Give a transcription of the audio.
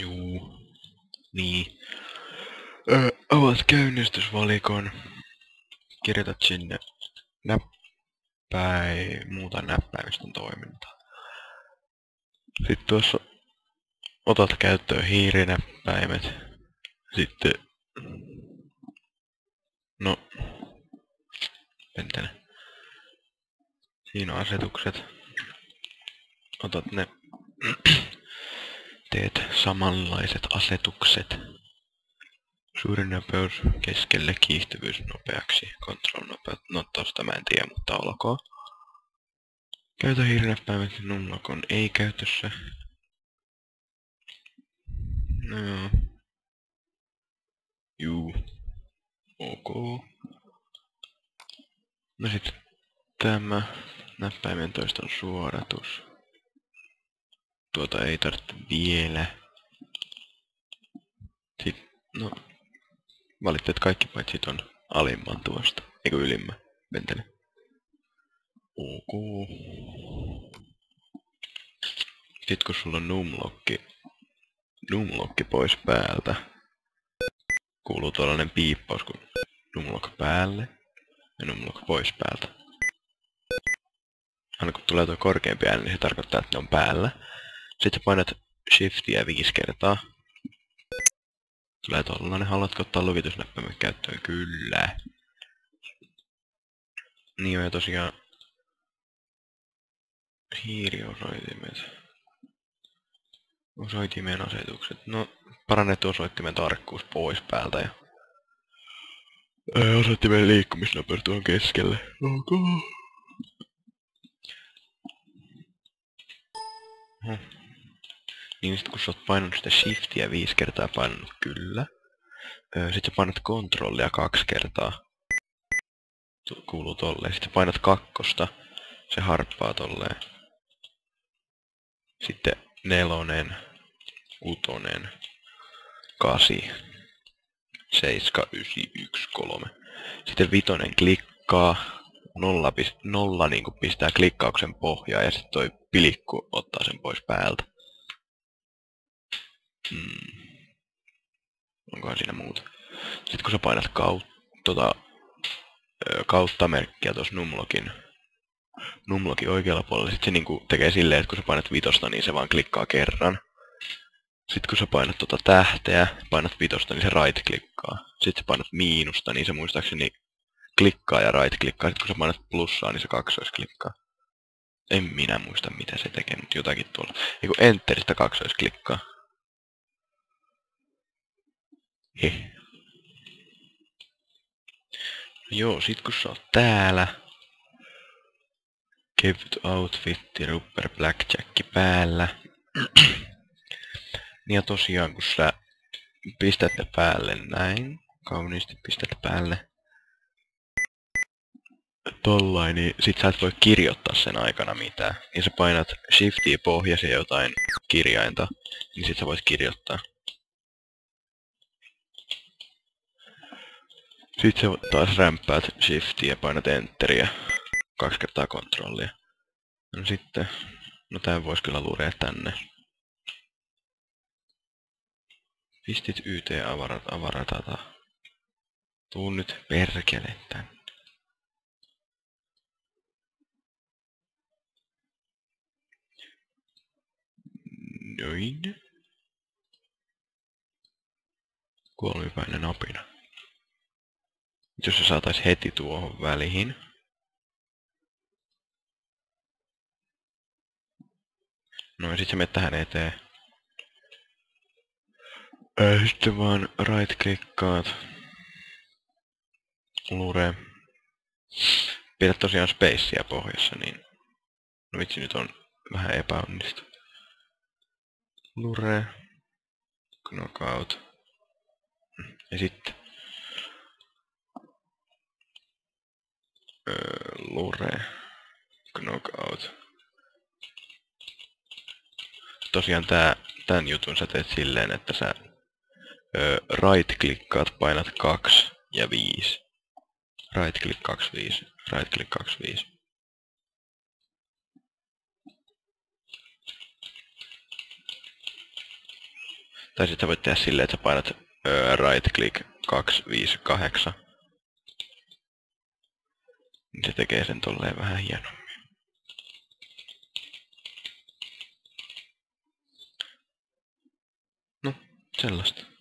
Juu. Niin. Avaat käynnistysvalikon. Kirjoitat sinne muuta näppäimistön toimintaa. Sitten tuossa otat käyttöön hiirinäppäimet. Sitten... No... Pentele. Siinä on asetukset. Otat ne. Teet samanlaiset asetukset. Suurin nopeus keskelle, kiihtyvyys nopeaksi, control nopeus. No tosta mä en tiedä, mutta olkoon. Käytä hiirinäppäimet, nummilokon ei käytössä. No joo. Juu. Ok. No sit tämä näppäimen toiston suodatus. Tuota ei tarvitse vielä. Sit, no. Valitset kaikki paitsi ton alimman tuosta. Eikö ylimmän? Pentele. Ok. Sit kun sulla on numlokki pois päältä, kuuluu tuollainen piippaus kun numlock päälle ja numlock pois päältä. Aina kun tulee tuo korkeampi ääni, niin se tarkoittaa, että ne on päällä. Sitten sä painat shiftiä 5 kertaa. Tulee tollanen. Haluatko ottaa lukitusnäppäimen käyttöön? Kyllä. Niin on ja tosiaan hiiriosoitimet. Osoitimen asetukset. No, parannettu osoittimen tarkkuus pois päältä ja... Osoittimen liikkumisnopeus tuon keskelle. Ok. Niin sit kun sä oot painanut sitä shiftiä 5 kertaa painanut kyllä. Sit sä painat kontrollia 2 kertaa. Kuuluu tolleen. Sit sä painat 2. Se harppaa tolleen. Sitten 4, 6, 8, 7, 9, 1, 3. Sitten 5 klikkaa. 0 niinku pistää klikkauksen pohjaa ja sitten toi pilikku ottaa sen pois päältä. Onkohan siinä muuta? Sitten kun sä painat kauttamerkkiä tuossa numlockin oikealla puolella, sit se niinku tekee silleen, että kun sä painat 5, niin se vaan klikkaa kerran. Sitten kun sä painat tähteä, painat 5, niin se right-klikkaa. Sitten sä painat miinusta, niin se muistaakseni klikkaa ja right-klikkaa. Sitten kun sä painat plussaa, niin se kaksoisklikkaa. En minä muista mitä se tekee, mutta jotakin tuolla. Eiku enteristä kaksoisklikkaa. Joo, sit kun sä oot täällä. Kevyt outfitti, Rupper Blackjack päällä. Ja tosiaan kun sä pistät ne päälle näin, kauniisti pistät päälle. Tollain, niin sit sä et voi kirjoittaa sen aikana mitään. Ja sä painat shiftiä pohjasi jotain kirjainta, niin sit sä voit kirjoittaa. Sit sä taas rämppäät shiftiä ja painat enteriä 2 kertaa kontrollia. No sitten, no tää vois kyllä lukea tänne. Pistit avaratata. Tuu nyt perkele tänne. Noin. Kolmipäinen apina. Jos se saatais heti tuohon väliin. No ja sit sä menet tähän eteen. Sitten vaan right-klikkaat. Lure. Pidät tosiaan spacea pohjassa, niin... No vitsi, nyt on vähän epäonnistu. Lure. Knockout. Ja sitten... Lure. Knockout. Tosiaan tän jutun sä teet silleen, että sä right-klikkaat, painat 2 ja 5. Right-click 2, 5. Right-click 2, 5. Tai sit sä voit tehdä silleen, että sä painat right click 258. Niin se tekee sen tolleen vähän hienommin. No, sellaista.